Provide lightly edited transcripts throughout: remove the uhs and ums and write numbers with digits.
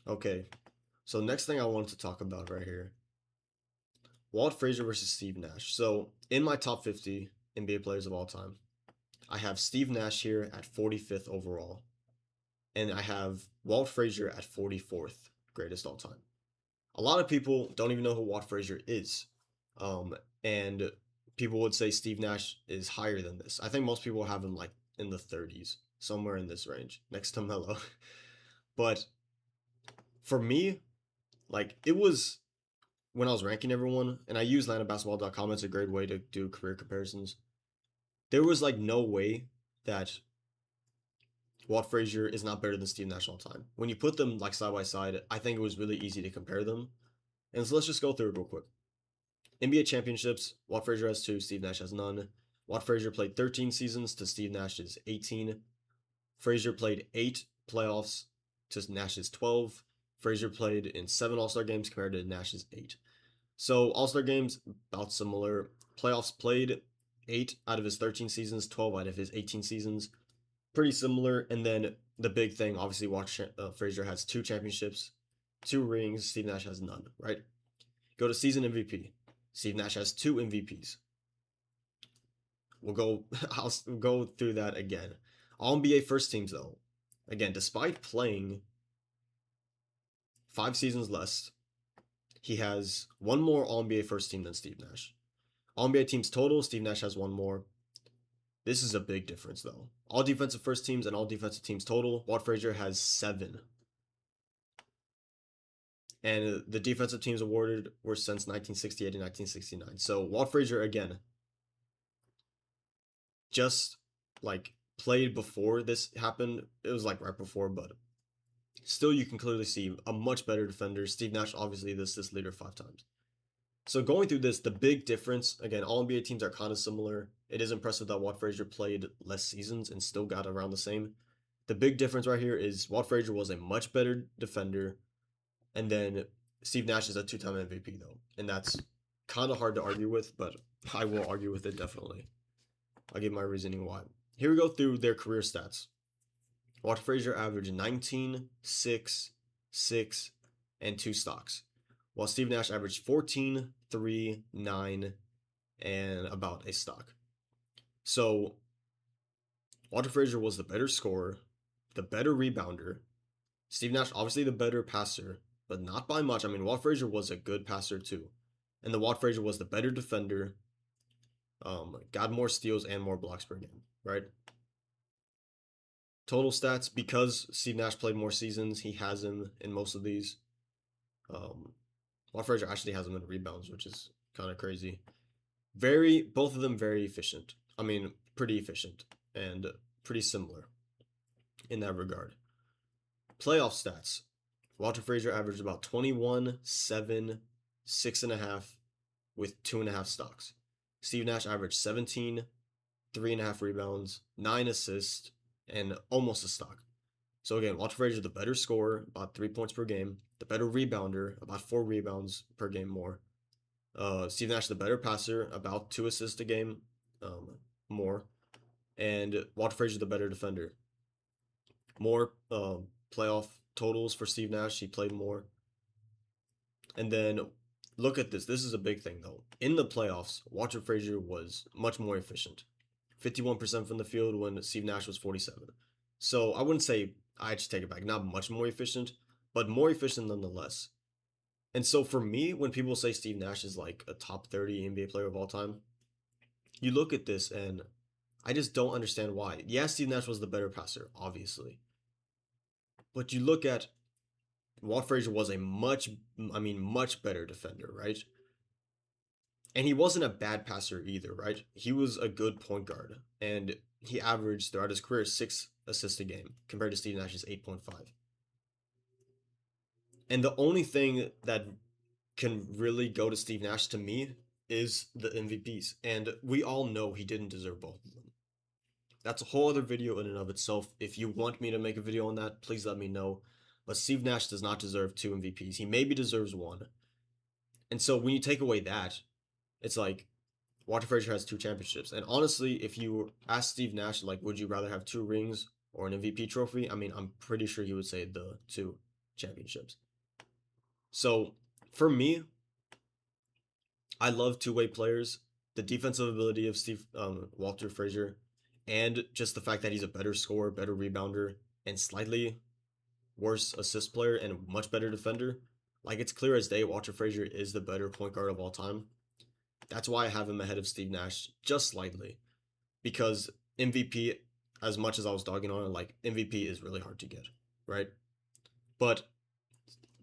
Okay, so next thing I wanted to talk about right here, Walt Frazier versus Steve Nash. So in my top 50 NBA players of all time, I have Steve Nash here at 45th overall, and I have Walt Frazier at 44th greatest all time. A lot of people don't even know who Walt Frazier is, and people would say Steve Nash is higher than this. I think most people have him like in the 30s, somewhere in this range, next to Melo. But for me, like it was when I was ranking everyone, and I use LandonBasketball.com as a great way to do career comparisons. There was like no way that Walt Frazier is not better than Steve Nash all time. When you put them like side by side, I think it was really easy to compare them. And so let's just go through it real quick. NBA championships, Walt Frazier has two, Steve Nash has none. Walt Frazier played 13 seasons to Steve Nash's 18. Frazier played 8 playoffs to Nash's 12. Frazier played in 7 All-Star games compared to Nash's 8. So All-Star games, about similar. Playoffs played 8 out of his 13 seasons, 12 out of his 18 seasons. Pretty similar. And then the big thing, obviously, Frazier has 2 championships, 2 rings. Steve Nash has none, right? Go to season MVP. Steve Nash has 2 MVPs. I'll go through that again. All NBA first teams, though. Again, despite playing 5 seasons less, he has one more All NBA first team than Steve Nash. All NBA teams total, Steve Nash has one more. This is a big difference, though. All defensive first teams and all defensive teams total, Walt Frazier has 7. And the defensive teams awarded were since 1968 and 1969. So Walt Frazier, again, just like played before this happened. It was like right before, but still you can clearly see a much better defender. Steve Nash, obviously, this leader 5 times. So going through this, the big difference, again, all NBA teams are kind of similar. It is impressive that Walt Frazier played less seasons and still got around the same. The big difference right here is Walt Frazier was a much better defender, and then Steve Nash is a 2-time MVP, though. And that's kind of hard to argue with, but I will argue with it definitely. I'll give my reasoning why. Here we go through their career stats. Walt Frazier averaged 19, 6, 6, and 2 stocks, while Steve Nash averaged 14, 3, 9, and about a stock. So Walter Frazier was the better scorer, the better rebounder. Steve Nash, obviously the better passer, but not by much. I mean, Walt Frazier was a good passer too. And the Walt Frazier was the better defender, got more steals and more blocks per game, right? Total stats, because Steve Nash played more seasons, he has him in most of these. Walt Frazier actually has him in rebounds, which is kind of crazy. Both of them very efficient. I mean, pretty efficient and pretty similar in that regard. Playoff stats. Walter Frazier averaged about 21, 7, 6.5 with 2.5 stocks. Steve Nash averaged 17, 3.5 rebounds, 9 assists, and almost a stock. So again, Walter Frazier the better scorer, about 3 points per game. The better rebounder, about 4 rebounds per game more. Steve Nash the better passer, about 2 assists a game more. And Walter Frazier the better defender. More playoff totals for Steve Nash. He played more. And then look at this. This is a big thing, though. In the playoffs, Walter Frazier was much more efficient. 51% from the field when Steve Nash was 47. So I wouldn't say, I actually take it back, not much more efficient, but more efficient nonetheless. And so for me, when people say Steve Nash is like a top 30 NBA player of all time, you look at this and I just don't understand why. Yeah, Steve Nash was the better passer, obviously. But you look at Walt Frazier was a much better defender, right? And he wasn't a bad passer either, right? He was a good point guard. And he averaged throughout his career 6 assists a game compared to Steve Nash's 8.5. And the only thing that can really go to Steve Nash to me is the MVPs. And we all know he didn't deserve both of them. That's a whole other video in and of itself. If you want me to make a video on that, please let me know. But Steve Nash does not deserve 2 MVPs. He maybe deserves 1. And so when you take away that, it's like Walter Frazier has 2 championships. And honestly, if you ask Steve Nash, like, would you rather have 2 rings or an MVP trophy? I mean, I'm pretty sure he would say the 2. championships. So for me, I love two-way players. The defensive ability of Steve Walter Frazier, and just the fact that he's a better scorer, better rebounder, and slightly worse assist player and much better defender. Like it's clear as day, Walter Frazier is the better point guard of all time. That's why I have him ahead of Steve Nash just slightly. Because MVP, as much as I was dogging on it, like MVP is really hard to get, right? But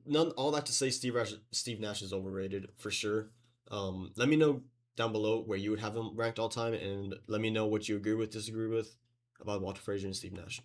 none all that to say Steve Nash is overrated for sure. Let me know down below where you would have him ranked all time, and let me know what you agree with, disagree with about Walter Frazier and Steve Nash.